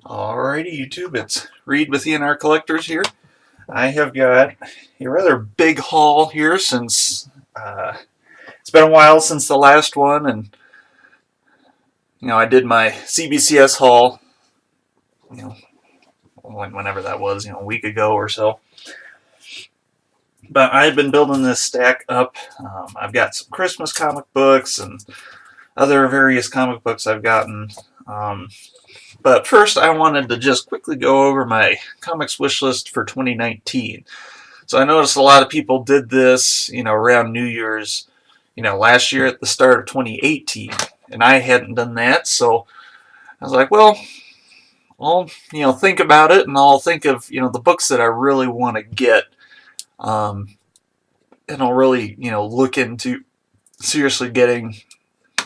Alrighty, YouTube, it's Reed with ENR Collectors here. I have got a rather big haul here since it's been a while since the last one, and I did my CBCS haul, you know, whenever that was, a week ago or so. But I've been building this stack up. I've got some Christmas comic books and other various comic books I've gotten. But first, I wanted to just quickly go over my comics wish list for 2019. So I noticed a lot of people did this, around New Year's, last year at the start of 2018, and I hadn't done that. So I was like, well, I'll, think about it, and I'll think of, the books that I really want to get, and I'll really, look into seriously getting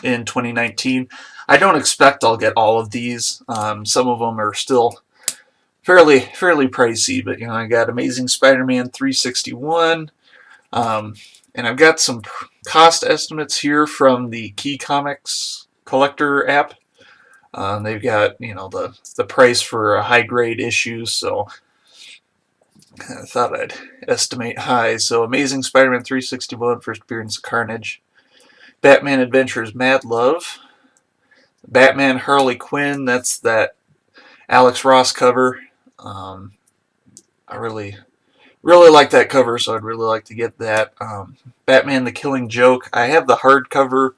in 2019. I don't expect I'll get all of these. Some of them are still fairly pricey, but I got Amazing Spider-Man 361, and I've got some cost estimates here from the Key Comics collector app. They've got the price for a high grade issue, so I thought I'd estimate high. So Amazing Spider-Man 361, first appearance of Carnage. Batman Adventures Mad Love. Batman Harley Quinn, that's that Alex Ross cover. I really like that cover, so I'd really like to get that. Batman the Killing Joke. I have the hardcover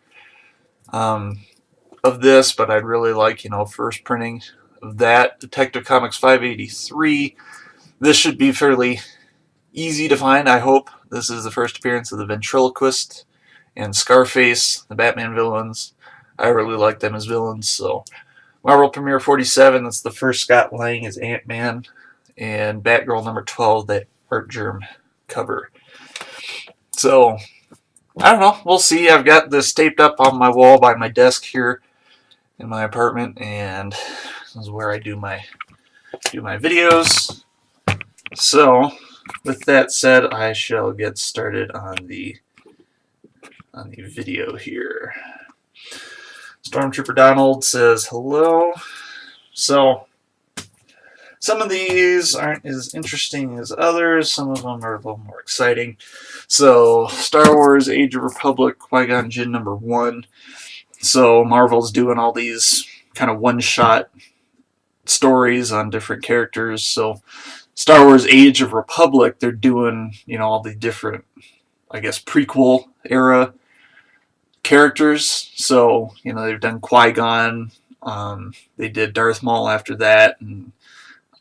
of this, but I'd really like, first printing of that. Detective Comics 583. This should be fairly easy to find, I hope. This is the first appearance of the Ventriloquist and Scarface, the Batman villains. I really like them as villains, so Marvel Premiere 47, that's the first Scott Lang as Ant-Man, and Batgirl number 12, that Art Germ cover. So, I don't know, we'll see. I've got this taped up on my wall by my desk here in my apartment, and this is where I do my videos. So, with that said, I shall get started on the video here. Stormtrooper Donald says hello. So, some of these aren't as interesting as others. Some of them are a little more exciting. So, Star Wars Age of Republic Qui-Gon Jinn number 1. So, Marvel's doing all these kind of one-shot stories on different characters. So, Star Wars Age of Republic, they're doing, all the different, I guess, prequel era characters. So, they've done Qui-Gon. They did Darth Maul after that, and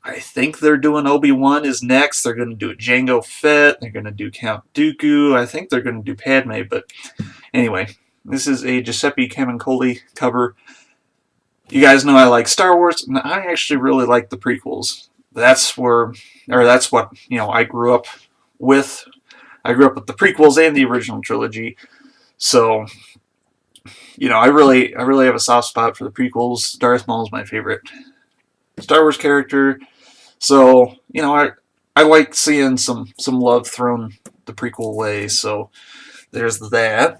I think they're doing Obi-Wan is next. They're going to do Jango Fett. They're going to do Count Dooku. I think they're going to do Padme. But anyway, this is a Giuseppe Camuncoli cover. You guys know I like Star Wars, and I actually really like the prequels. That's what I grew up with. I grew up with the prequels and the original trilogy. So, I really have a soft spot for the prequels. Darth Maul is my favorite Star Wars character. So, I like seeing some love thrown the prequel way. So, there's that.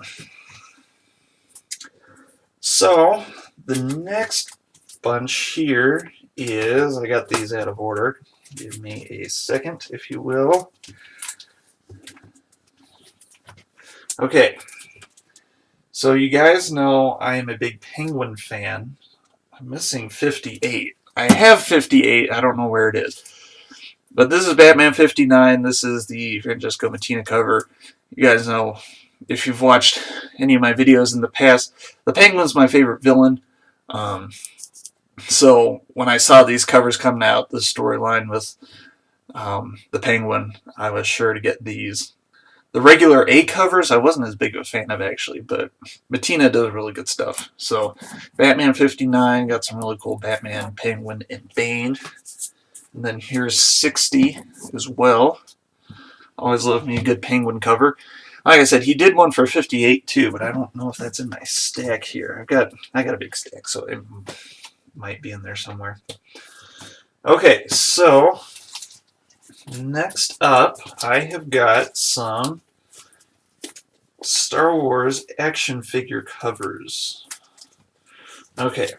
So, the next bunch here is, I got these out of order. Give me a second, if you will. Okay. So you guys know I am a big Penguin fan. I'm missing 58. I have 58. I don't know where it is. But this is Batman 59. This is the Francesco Mattina cover. You guys know, if you've watched any of my videos in the past, the Penguin's my favorite villain. So when I saw these covers coming out, the storyline with the Penguin, I was sure to get these. The regular A covers, I wasn't as big of a fan of, actually, but Mattina does really good stuff. So, Batman 59 got some really cool Batman, Penguin, and Bane. And then here's 60 as well. Always love me a good Penguin cover. Like I said, he did one for 58 too, but I don't know if that's in my stack here. I got a big stack, so it might be in there somewhere. Okay, so next up, I have got some Star Wars action figure covers. Okay,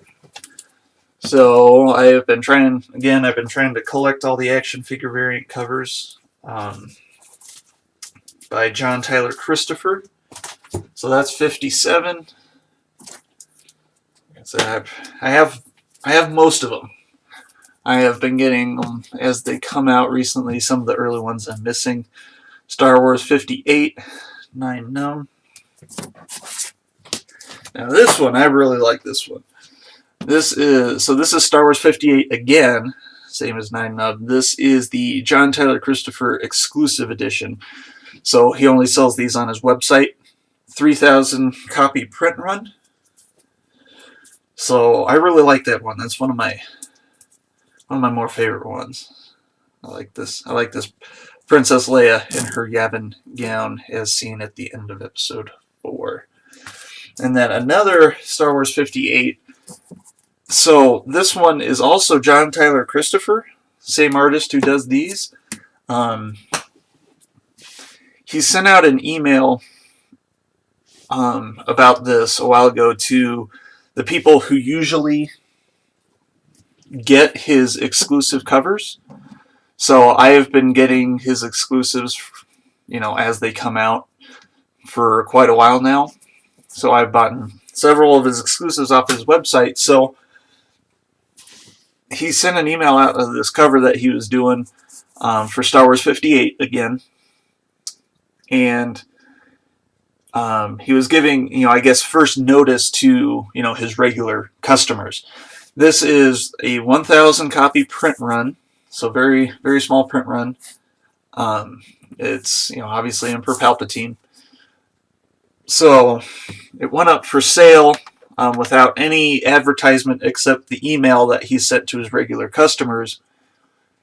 So I have been trying, again, I've been trying to collect all the action figure variant covers by John Tyler Christopher. So that's 57. So I have most of them. I have been getting them as they come out recently. Some of the early ones I'm missing. Star Wars 58, 9 Num. Now this one, I really like this one. This is Star Wars 58 again, same as 9 Nub. This is the John Tyler Christopher exclusive edition. So he only sells these on his website. 3,000 copy print run. So I really like that one. That's one of my more favorite ones. I like this Princess Leia in her Yavin gown as seen at the end of episode 4. And then another Star Wars 58. So this one is also John Tyler Christopher, same artist who does these. He sent out an email about this a while ago to the people who usually get his exclusive covers. So I have been getting his exclusives, as they come out for quite a while now. So I've bought several of his exclusives off his website. So he sent an email out of this cover that he was doing for Star Wars 58 again. And he was giving, I guess, first notice to, his regular customers. This is a 1,000 copy print run, so very, very small print run. It's, obviously Emperor Palpatine. So it went up for sale without any advertisement except the email that he sent to his regular customers.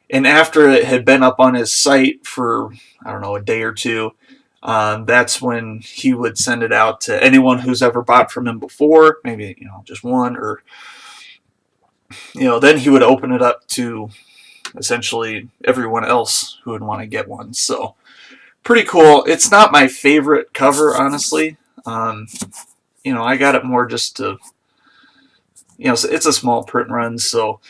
And after it had been up on his site for, I don't know, a day or two, that's when he would send it out to anyone who's ever bought from him before, maybe, just one, or, then he would open it up to essentially everyone else who would want to get one. So pretty cool. It's not my favorite cover, honestly. I got it more just to, it's a small print run, so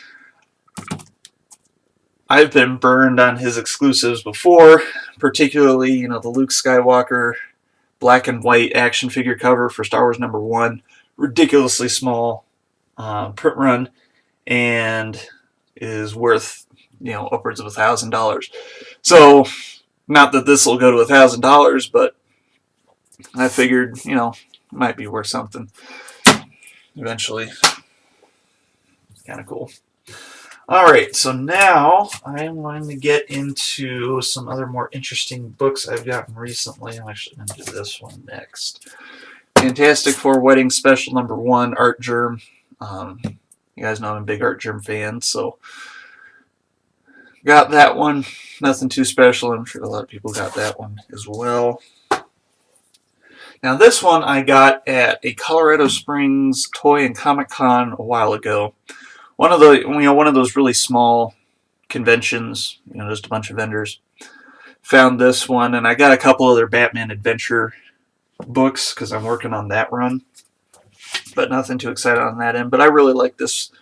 I've been burned on his exclusives before, particularly, the Luke Skywalker black and white action figure cover for Star Wars #1. Ridiculously small print run, and is worth, upwards of $1,000. So, not that this will go to $1,000, but I figured, it might be worth something eventually. Kind of cool. Alright, so now I'm going to get into some other more interesting books I've gotten recently. I'm actually going to do this one next. Fantastic Four Wedding Special #1, Artgerm. You guys know I'm a big Artgerm fan, so got that one. Nothing too special. I'm sure a lot of people got that one as well. Now this one I got at a Colorado Springs Toy and Comic Con a while ago. One of those really small conventions, just a bunch of vendors. Found this one, and I got a couple other Batman Adventure books because I'm working on that run. But nothing too excited on that end. But I really like this.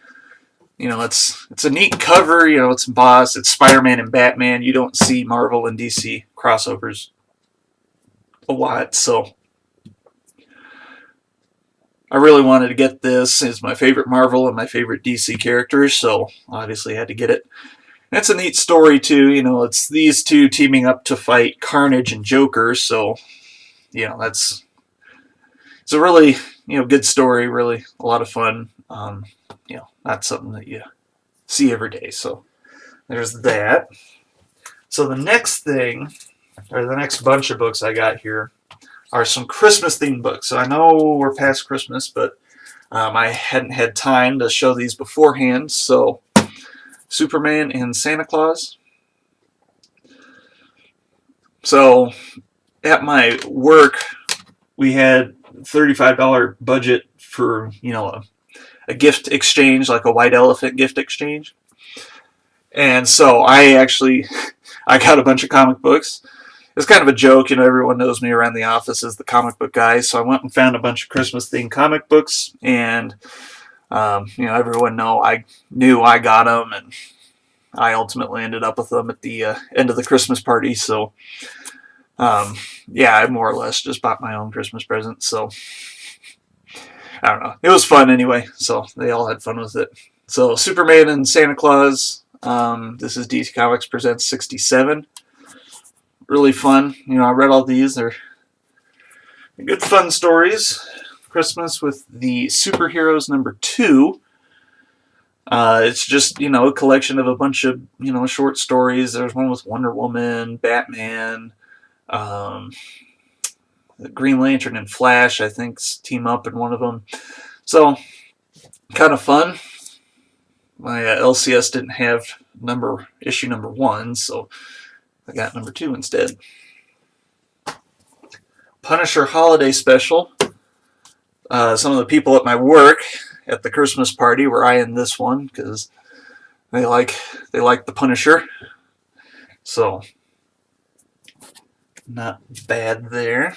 It's a neat cover. It's embossed. It's Spider-Man and Batman. You don't see Marvel and DC crossovers a lot, so I really wanted to get this. It's my favorite Marvel and my favorite DC characters, so obviously I had to get it. And it's a neat story too. It's these two teaming up to fight Carnage and Joker, so it's a really good story. Really a lot of fun. Not something that you see every day. So there's that. So the next thing, or the next bunch of books I got here, are some Christmas-themed books. So I know we're past Christmas, but I hadn't had time to show these beforehand. So Superman and Santa Claus. So at my work, we had $35 budget for, a gift exchange, like a white elephant gift exchange. And so I got a bunch of comic books. It's kind of a joke, everyone knows me around the office as the comic book guy, so I went and found a bunch of Christmas-themed comic books, and Everyone knew I got them, and I ultimately ended up with them at the end of the Christmas party. So, I more or less just bought my own Christmas present. So, I don't know. It was fun anyway. So they all had fun with it. So Superman and Santa Claus. This is DC Comics Presents 67. Really fun. I read all these. They're good fun stories. Christmas with the Superheroes #2. It's just, a collection of a bunch of, short stories. There's one with Wonder Woman, Batman, Green Lantern and Flash, I think, team up in one of them. So, kind of fun. My LCS didn't have issue number 1, so I got number 2 instead. Punisher Holiday Special. Some of the people at my work at the Christmas party were eyeing this one because they like the Punisher. So, not bad there.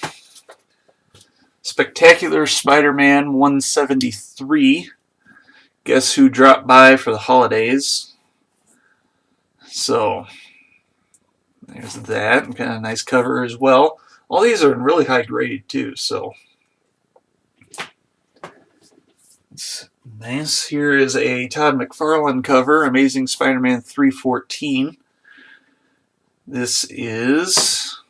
Spectacular Spider-Man 173. Guess who dropped by for the holidays? So, there's that. Kind of nice cover as well. All these are in really high grade too, so it's nice. Here is a Todd McFarlane cover, Amazing Spider-Man 314. This is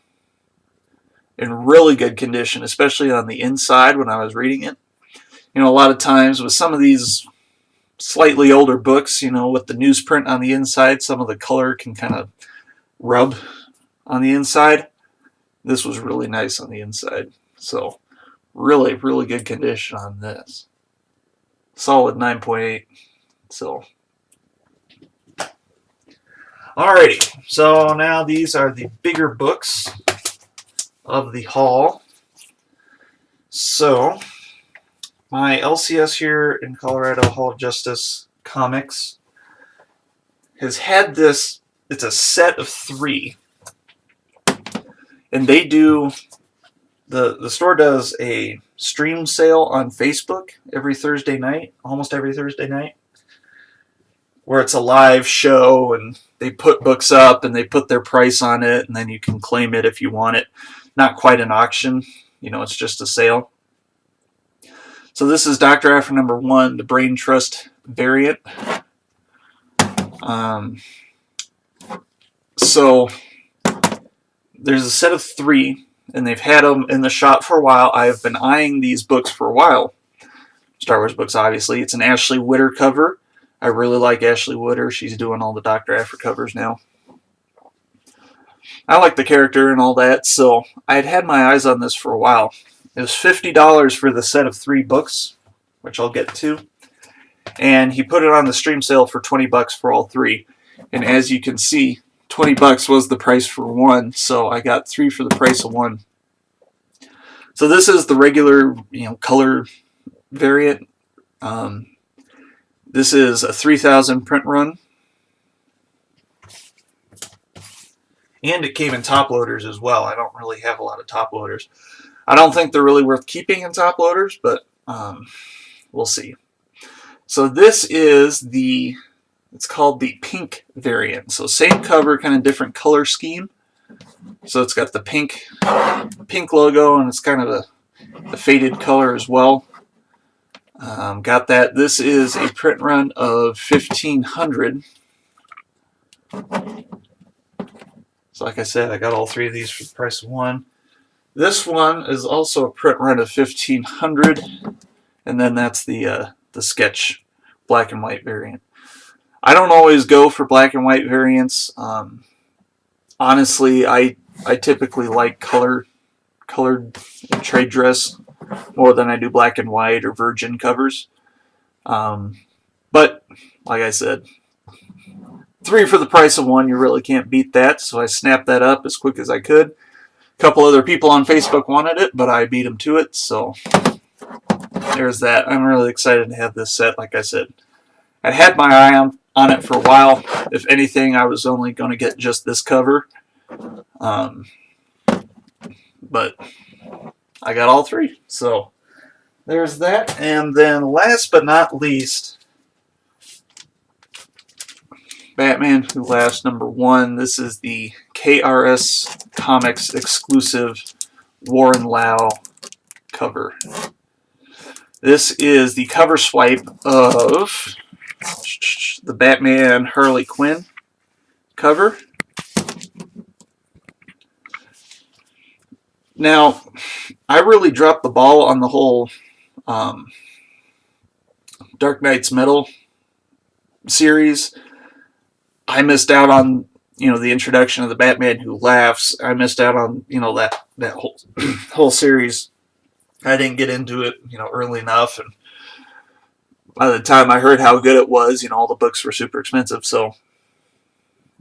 in really good condition, especially on the inside when I was reading it. A lot of times with some of these slightly older books, with the newsprint on the inside, some of the color can kind of rub on the inside. This was really nice on the inside. So, really, really good condition on this. Solid 9.8. So, alrighty. So, now these are the bigger books of the haul. So, my LCS here in Colorado Hall of Justice Comics has had this. It's a set of 3. And they do, the store does a stream sale on Facebook every Thursday night, almost every Thursday night, where it's a live show and they put books up and they put their price on it and then you can claim it if you want it. Not quite an auction, it's just a sale. So this is Dr. Aphra #1, the Brain Trust variant. So there's a set of 3, and they've had them in the shop for a while. I have been eyeing these books for a while. Star Wars books, obviously. It's an Ashley Witter cover. I really like Ashley Witter. She's doing all the Dr. Aphra covers now. I like the character and all that, so I had my eyes on this for a while. It was $50 for the set of 3 books, which I'll get to. And he put it on the stream sale for $20 for all 3. And as you can see, $20 was the price for 1, so I got 3 for the price of 1. So this is the regular, color variant. This is a 3,000 print run. And it came in top loaders as well. I don't really have a lot of top loaders. I don't think they're really worth keeping in top loaders, but we'll see. So this is it's called the pink variant. So same cover, kind of different color scheme. So it's got the pink logo, and it's kind of a faded color as well. Got that. This is a print run of 1,500. So like I said, I got all 3 of these for the price of 1. This one is also a print run of 1,500, and then that's the sketch black and white variant. I don't always go for black and white variants. Honestly, I typically like colored trade dress more than I do black and white or virgin covers. But like I said, 3 for the price of 1, you really can't beat that. So I snapped that up as quick as I could. A couple other people on Facebook wanted it, but I beat them to it. So there's that. I'm really excited to have this set. Like I said, I had my eye on it for a while. If anything, I was only going to get just this cover. But I got all 3. So there's that. And then last but not least, Batman Who Laughs #1. This is the KRS Comics exclusive Warren Lau cover. This is the cover swipe of the Batman Harley Quinn cover. Now, I really dropped the ball on the whole Dark Knight's Metal series. I missed out on, the introduction of the Batman Who Laughs. I missed out on, that whole whole series. I didn't get into it, early enough, and by the time I heard how good it was, all the books were super expensive, so,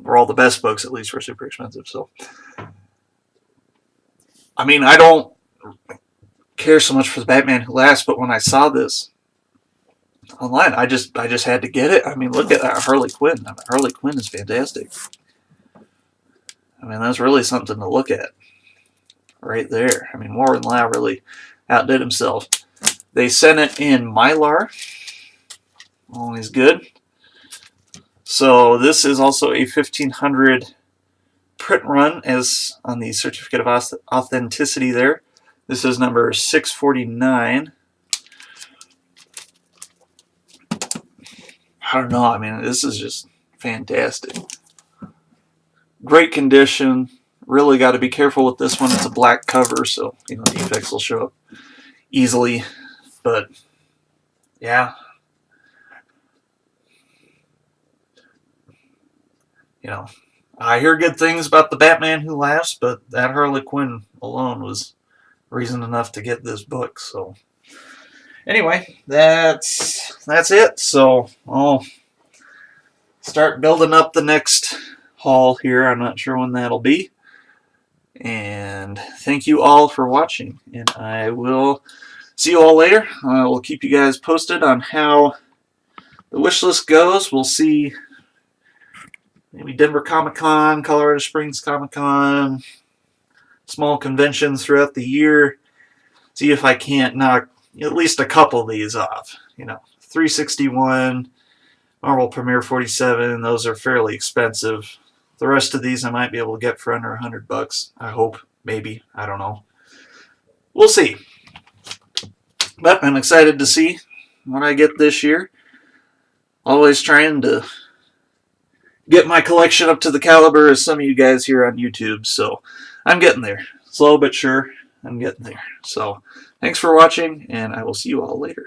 or all the best books at least were super expensive, so. I mean, I don't care so much for the Batman Who Laughs, but when I saw this online, I just had to get it. I mean, look at that Harley Quinn. I mean, Harley Quinn is fantastic. I mean, that's really something to look at right there. I mean, Warren Lau really outdid himself. They sent it in Mylar. Always good. So this is also a 1500 print run as on the certificate of authenticity there. This is number 649. I don't know. I mean, this is just fantastic. Great condition. Really got to be careful with this one. It's a black cover, so defects will show up easily. But yeah, I hear good things about the Batman Who Laughs, but that Harley Quinn alone was reason enough to get this book. So anyway, that's it. So I'll start building up the next haul here. I'm not sure when that'll be. And thank you all for watching, and I will see you all later. I will keep you guys posted on how the wish list goes. We'll see maybe Denver Comic Con, Colorado Springs Comic Con, small conventions throughout the year. See if I can't knock at least a couple of these off. 361, Marvel Premiere 47, those are fairly expensive. The rest of these I might be able to get for under $100. I hope, maybe, I don't know. We'll see. But I'm excited to see what I get this year. Always trying to get my collection up to the caliber of some of you guys here on YouTube. So I'm getting there. Slow but sure, I'm getting there. So thanks for watching, and I will see you all later.